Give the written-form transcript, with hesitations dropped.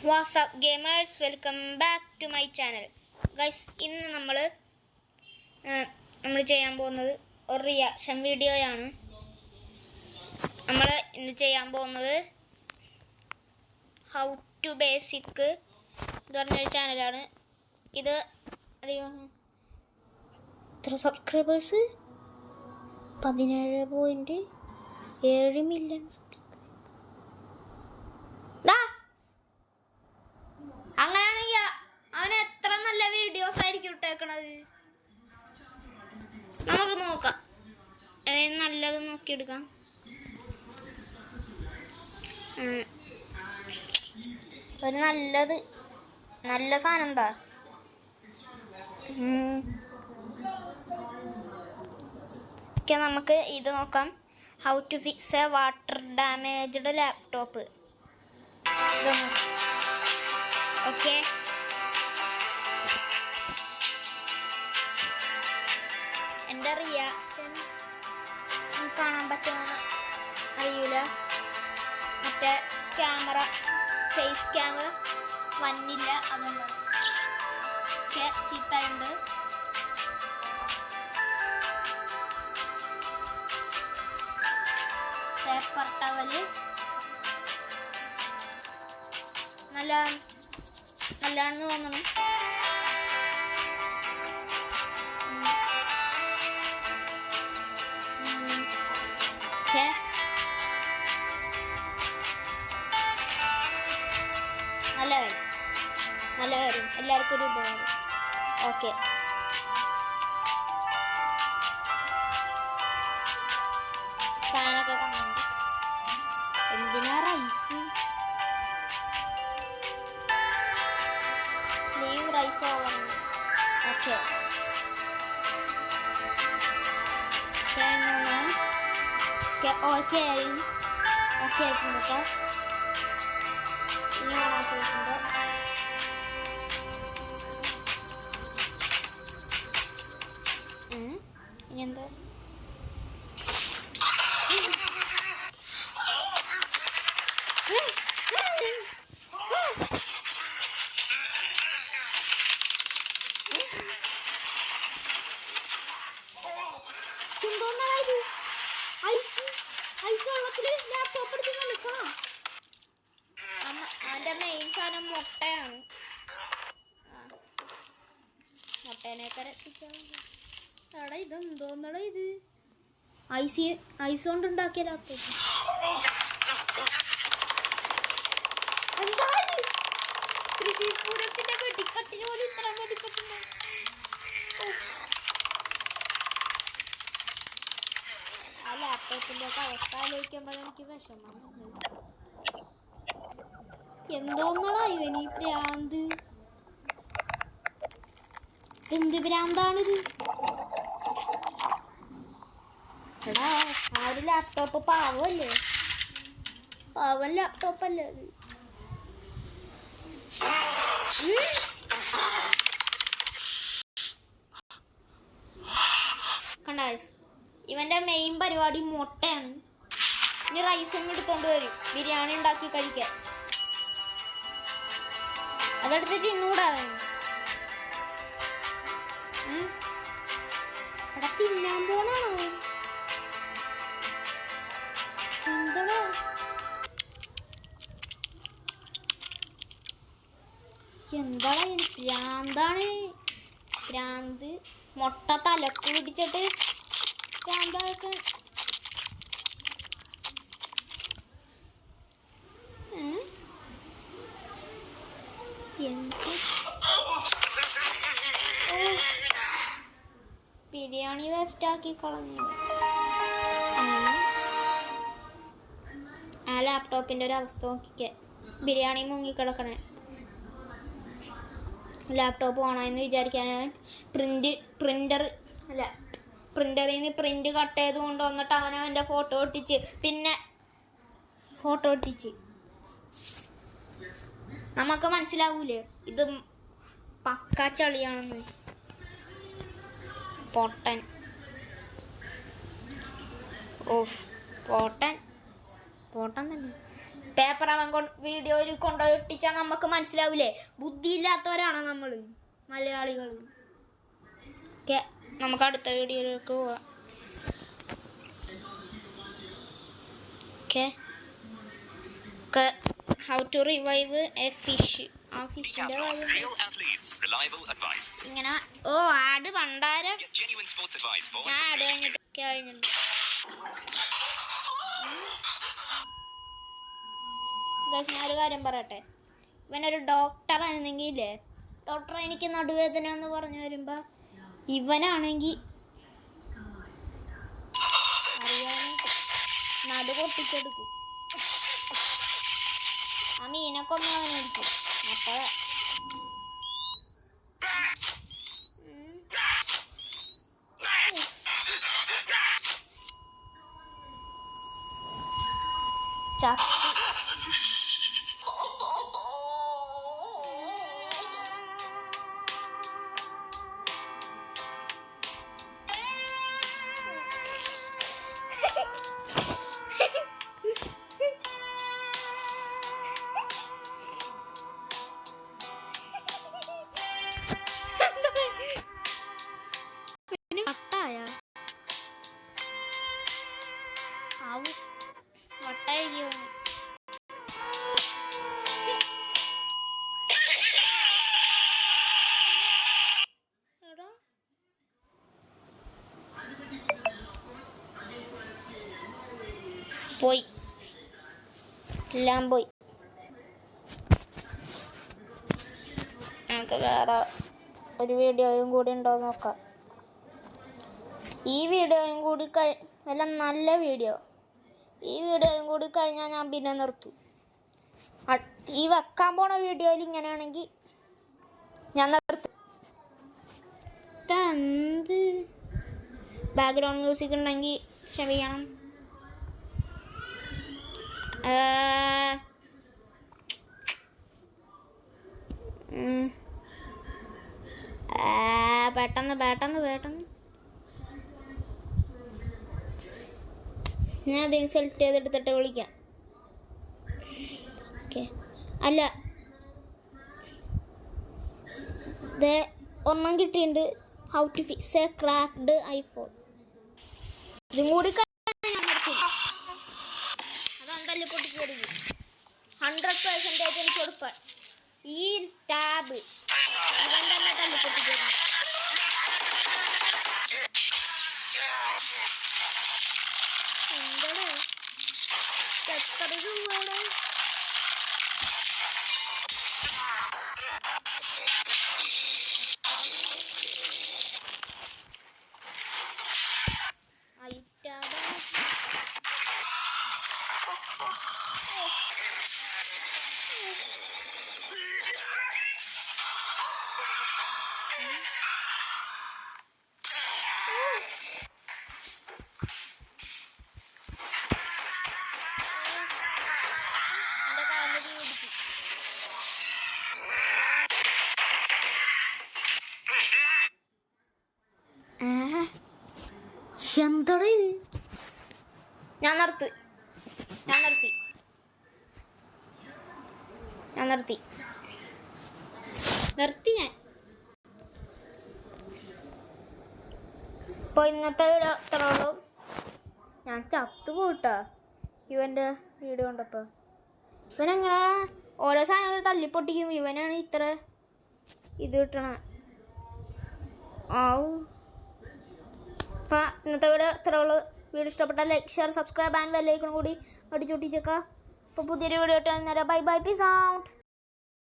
WhatsApp gamers, welcome back to my channel. Guys, ഇന്ന് നമ്മൾ ചെയ്യാൻ പോകുന്നത് ഒരു റിയാക്ഷൻ വീഡിയോയാണ്. നമ്മൾ ഇന്ന് ചെയ്യാൻ പോകുന്നത് ഹൗ ടു ബേസിക് എന്ന് പറഞ്ഞൊരു ചാനലാണ്. ഇത് ഇത്ര സബ്സ്ക്രൈബേഴ്സ് 17.7 മില്യൺ സബ്സ്ക്രൈബ്. അങ്ങനെയാണെങ്കിൽ അവൻ എത്ര നല്ല വീഡിയോസ് ആയിരിക്കും ഇട്ടേക്കണത്. നമുക്ക് നോക്കാം, നല്ലത് നോക്കിയെടുക്കാം. ഒരു നല്ല സാധനം എന്താ? നമുക്ക് ഇത് നോക്കാം. How to fix a water damaged laptop. Okay, എൻ്റെ റിയാക്ഷൻ കാണാൻ പറ്റുമോ അറിയൂല. മറ്റേ ക്യാമറ ഫേസ് ക്യാമറ വന്നില്ല, അതുകൊണ്ടാണ്. പക്ഷേ ചീത്തയുണ്ട്. പേപ്പർ ടവല് നല്ലതാണെന്ന് തോന്നണം. നല്ല കാര്യം, എല്ലാവർക്കും ഒരു ഉപകാരം. ഓക്കെ, ഫാനൊക്കെ കാണുന്നുണ്ട്. എന്തിനാ rice? Leave rice over. Okay, okay ആയിട്ടുണ്ട് കേട്ടോ. ഇനി ഓണാക്കിയിട്ടുണ്ട്. ഇനി എന്താ? എന്തോന്നായത്? ഐസ് വെള്ളത്തില് ലാപ്ടോപ്പ് എടുത്ത് കളിക്കണം. അവന്റെ മെയിൻ സാധനം മുട്ടയാണ്. മുട്ടേനെയൊക്കെ രക്ഷിക്കാൻ. എടാ, ഇതെന്തോന്നടാ ഇത്? ഐസ് കൊണ്ട് ഉണ്ടാക്കിയ ലാപ്ടോപ്പ്. എന്താ ഇത്? തൃശ്ശൂർ പൂരത്തിന്റെ വെടിക്കെട്ടിന് പോലും ഇത്ര വെടിക്കെട്ടുണ്ട്. ആ ലാപ്ടോപ്പിന്റെ ഒക്കെ അവസ്ഥ ആലോചിക്കുമ്പോൾ എനിക്ക് വിഷമം. എന്തോന്നടാ ഇവന് ഈ ഭ്രാന്ത്? എന്ത് ഭ്രാന്താണിത്? എടാ, ആ ഒരു ലാപ്ടോപ്പ് പാവല്ലേ? പാവൻ ലാപ്ടോപ്പ് അല്ലേ അത്? കണ്ട, ഇവന്റെ മെയിൻ പരിപാടി മുട്ടയാണ്. ഇനി റൈസും എടുത്തോണ്ട് വരും ബിരിയാണി ഉണ്ടാക്കി കഴിക്കാൻ. അതെടുത്ത് തിന്നൂടാവൻ. എടാ, തിന്നാൻ പോണാണോ? എന്താടാ? എന്താടാ, ഭ്രാന്താണ്. ഭ്രാന്ത്. മുട്ട തലക്ക് പിടിച്ചിട്ട് ഭ്രാന്താക്കാൻ. ബിരിയാണി വേസ്റ്റാക്കി കളഞ്ഞു. ആ ലാപ്ടോപ്പിൻ്റെ ഒരു അവസ്ഥ നോക്കിക്കേ. ബിരിയാണി മുങ്ങിക്കിടക്കണേ. ലാപ്ടോപ്പ് ഓണായെന്ന് വിചാരിക്കാൻ പ്രിൻ്ററിൽ നിന്ന് പ്രിൻ്റ് കട്ട് ചെയ്ത് കൊണ്ടുവന്നിട്ട് അവൻ്റെ ഫോട്ടോ ഒട്ടിച്ച് നമുക്ക് മനസ്സിലാവൂലേ ഇത് പക്കാ ചളിയാണെന്ന്. പൊട്ടൻ. പോട്ടൻ തന്നെ. പേപ്പർ അവൻ വീഡിയോയിൽ കൊണ്ടുപോയി ഒട്ടിച്ചാൽ നമുക്ക് മനസ്സിലാവില്ലേ? ബുദ്ധിയില്ലാത്തവരാണ് നമ്മൾ മലയാളികൾ. ഓക്കെ, നമുക്ക് അടുത്ത വീഡിയോയിലേക്ക് പോവാം. Okay, how to revive a fish. ആ ഫിഷിന്റെ ഇങ്ങനെ ആഡ് പണ്ടാരം ഞാൻ ആഡ് കഴിഞ്ഞിട്ടുണ്ട്. ഞാനൊരു കാര്യം പറയട്ടെ, ഇവനൊരു ഡോക്ടർ ആയിരുന്നെങ്കിൽ ഇല്ലേ, ഡോക്ടർ എനിക്ക് നടുവേദന എന്ന് പറഞ്ഞു വരുമ്പോ ഇവനാണെങ്കിൽ അറിയാതെ നടു പൊട്ടിച്ചെടുക്കും. ആ മീനൊക്കെ ഒന്നും അവനെടുക്കും. അപ്പൊ ചത്തി. പോയി, എല്ലാം പോയി. നമുക്ക് വേറെ ഒരു വീഡിയോയും കൂടി ഉണ്ടോ നോക്കാം. ഈ വീഡിയോയും കൂടി വല്ല നല്ല വീഡിയോ, ഈ വീഡിയോയും കൂടി കഴിഞ്ഞാൽ ഞാൻ പിന്നെ നിർത്തും. ഈ വെക്കാൻ പോണ വീഡിയോയിൽ ഇങ്ങനെയാണെങ്കിൽ ഞാൻ നിർത്തും. എന്ത് ബാക്ക്ഗ്രൗണ്ട് മ്യൂസിക് ഉണ്ടെങ്കിൽ ക്ഷമിക്കണം. പെട്ടെന്ന് ഞാൻ അതിന് സെലക്ട് ചെയ്തെടുത്തിട്ട് വിളിക്കാം. ഓക്കെ, അല്ല ഒരെണ്ണം കിട്ടിയിട്ടുണ്ട്. How to fix a cracked iPhone. ഇതും കൂടി അതെന്തല്ലേ പൊട്ടിച്ചെടുക്കും. 100% എനിക്ക് കൊടുപ്പാൻ ഈ ടാബ് അവൻ തന്നെ തല്ലി പൊട്ടിച്ചെടുക്കും. എന്താണ് എത്ര രൂപയുടെ എന്താ ഇത്? ഞാൻ നിർത്തി ഞാൻ. ഇപ്പോൾ ഇന്നത്തെ വീഡിയോ ഇത്ര ഉള്ളൂ. ഞാൻ ചത്തു പോയിട്ടാ ഇവൻ്റെ വീഡിയോ കണ്ടപ്പോൾ. ഇവനെങ്ങനെ ഓരോ സാധനങ്ങൾ തള്ളിപ്പൊട്ടിക്കും. ഇവനാണ് ഇത്ര ഇത് കിട്ടണ. അപ്പം ഇന്നത്തെ വീഡിയോ ഇത്ര ഉള്ളൂ. വീഡിയോ ഇഷ്ടപ്പെട്ടാൽ like, share, subscribe and bell icon കൂടി അടിച്ചൊട്ടിച്ചേക്കാം. അപ്പോൾ പുതിയൊരു വീഡിയോ ഇട്ട് നേരം ബൈ, പീസ് ഔട്ട്.